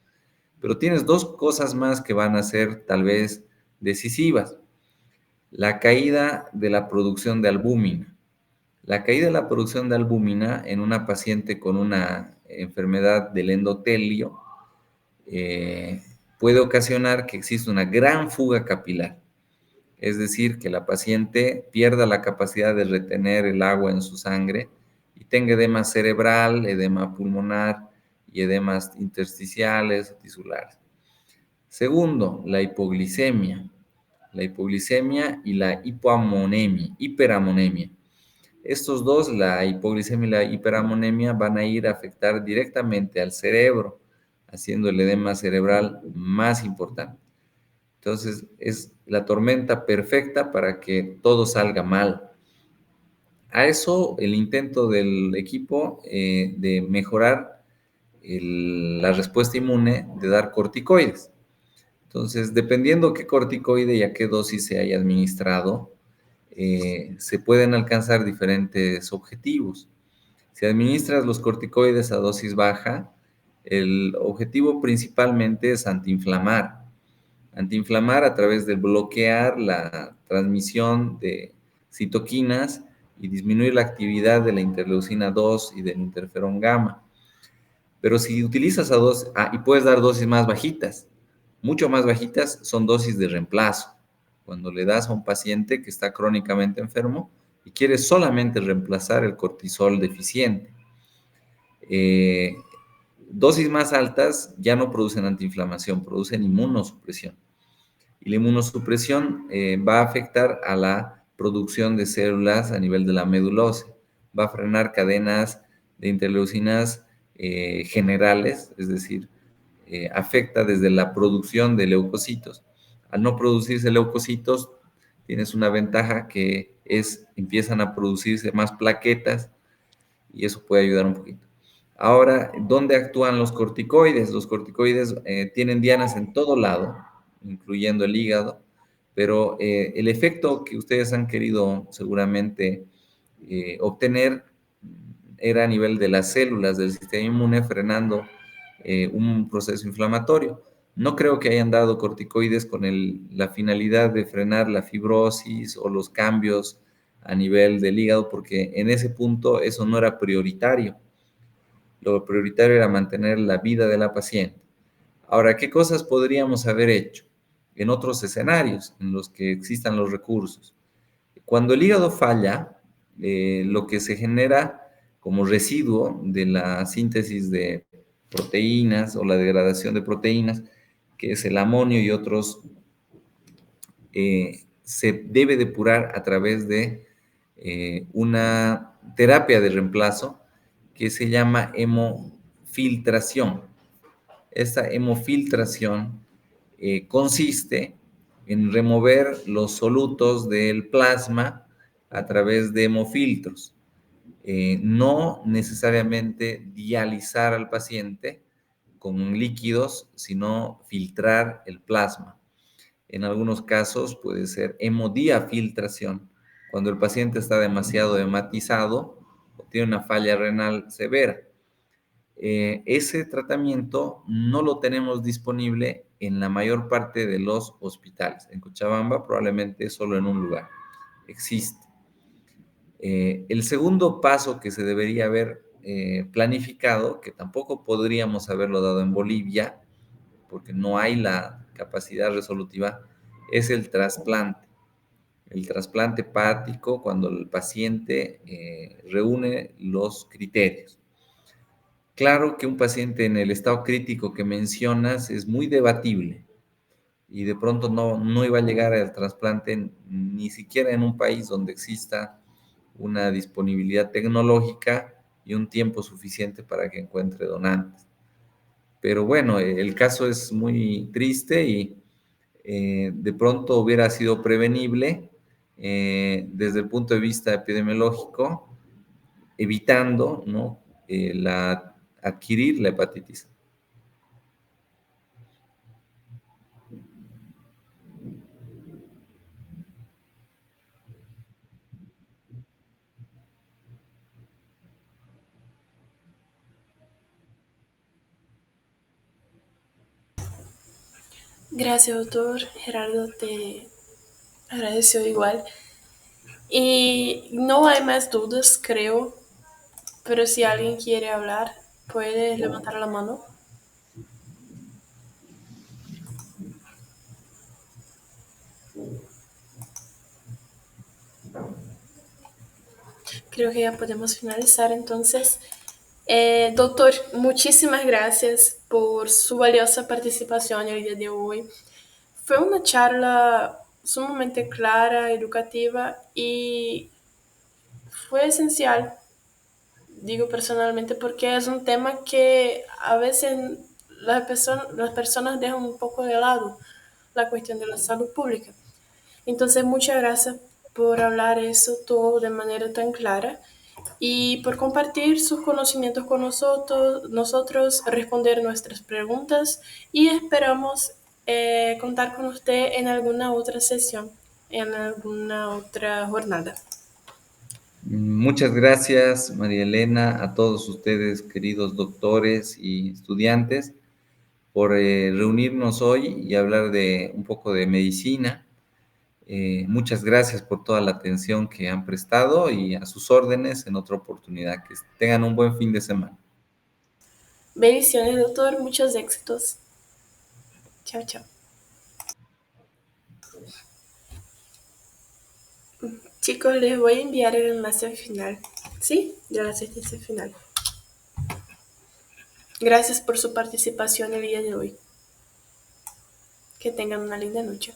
Pero tienes dos cosas más que van a ser tal vez decisivas. La caída de la producción de albúmina. La caída de la producción de albúmina en una paciente con una enfermedad del endotelio puede ocasionar que exista una gran fuga capilar. Es decir, que la paciente pierda la capacidad de retener el agua en su sangre y tenga edema cerebral, edema pulmonar y edemas intersticiales o tisulares. Segundo, la hipoglicemia. La hipoglicemia y la hiperamonemia. Estos dos, la hipoglicemia y la hiperamonemia, van a ir a afectar directamente al cerebro, haciendo el edema cerebral más importante. Entonces, es la tormenta perfecta para que todo salga mal. A eso, el intento del equipo de mejorar la respuesta inmune, de dar corticoides. Entonces, dependiendo qué corticoide y a qué dosis se haya administrado, se pueden alcanzar diferentes objetivos. Si administras los corticoides a dosis baja, El objetivo principalmente es antiinflamar. Antiinflamar a través de bloquear la transmisión de citoquinas y disminuir la actividad de la interleucina 2 y del interferón gamma. Pero si utilizas y puedes dar dosis más bajitas, mucho más bajitas, son dosis de reemplazo. Cuando le das a un paciente que está crónicamente enfermo y quieres solamente reemplazar el cortisol deficiente. Dosis más altas ya no producen antiinflamación, producen inmunosupresión. Y la inmunosupresión va a afectar a la producción de células a nivel de la médula ósea. Va a frenar cadenas de interleucinas generales, es decir, afecta desde la producción de leucocitos. Al no producirse leucocitos, tienes una ventaja que empiezan a producirse más plaquetas y eso puede ayudar un poquito. Ahora, ¿dónde actúan los corticoides? Los corticoides tienen dianas en todo lado, incluyendo el hígado, pero el efecto que ustedes han querido seguramente obtener era a nivel de las células del sistema inmune frenando un proceso inflamatorio. No creo que hayan dado corticoides con la finalidad de frenar la fibrosis o los cambios a nivel del hígado, porque en ese punto eso no era prioritario. Lo prioritario era mantener la vida de la paciente. Ahora, ¿qué cosas podríamos haber hecho en otros escenarios en los que existan los recursos? Cuando el hígado falla, lo que se genera como residuo de la síntesis de proteínas o la degradación de proteínas, que es el amonio y otros, se debe depurar a través de una terapia de reemplazo que se llama hemofiltración. Esta hemofiltración consiste en remover los solutos del plasma a través de hemofiltros. No necesariamente dializar al paciente con líquidos, sino filtrar el plasma. En algunos casos puede ser hemodiafiltración, cuando el paciente está demasiado hematizado o tiene una falla renal severa. Ese tratamiento no lo tenemos disponible en la mayor parte de los hospitales. En Cochabamba probablemente solo en un lugar existe. El segundo paso que se debería haber planificado, que tampoco podríamos haberlo dado en Bolivia, porque no hay la capacidad resolutiva, es el trasplante. El trasplante hepático cuando el paciente reúne los criterios. Claro que un paciente en el estado crítico que mencionas es muy debatible y de pronto no iba a llegar al trasplante ni siquiera en un país donde exista una disponibilidad tecnológica y un tiempo suficiente para que encuentre donantes. Pero bueno, el caso es muy triste y de pronto hubiera sido prevenible desde el punto de vista epidemiológico, evitando, ¿no?, adquirir la hepatitis. Gracias, doctor. Gerardo te agradeció igual. Y no hay más dudas, creo, pero si alguien quiere hablar, puede levantar la mano. Creo que ya podemos finalizar entonces. Doctor, muchísimas gracias por su valiosa participación el día de hoy. Fue una charla sumamente clara, educativa y fue esencial, digo personalmente, porque es un tema que a veces las personas dejan un poco de lado, la cuestión de la salud pública. Entonces, muchas gracias por hablar eso todo de manera tan clara y por compartir sus conocimientos con nosotros, responder nuestras preguntas y esperamos contar con usted en alguna otra sesión, en alguna otra jornada. Muchas gracias, María Elena, a todos ustedes, queridos doctores y estudiantes, por reunirnos hoy y hablar de un poco de medicina. Muchas gracias por toda la atención que han prestado y a sus órdenes en otra oportunidad. Que tengan un buen fin de semana. Bendiciones, doctor. Muchos éxitos. Chao, chao. Chicos, les voy a enviar el enlace final. ¿Sí? De la asistencia final. Gracias por su participación el día de hoy. Que tengan una linda noche.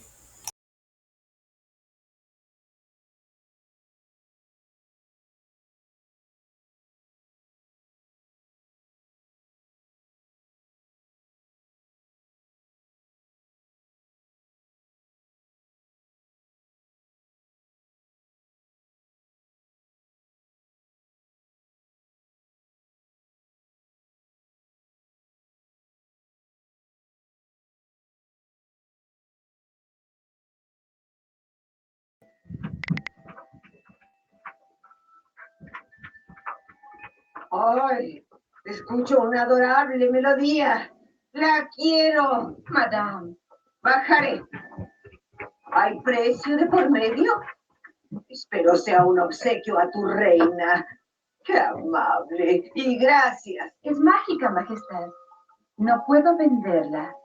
¡Ay! Escucho una adorable melodía. La quiero, madame. Bajaré. ¿Hay precio de por medio? Espero sea un obsequio a tu reina. ¡Qué amable! Y gracias. Es mágica, Majestad. No puedo venderla.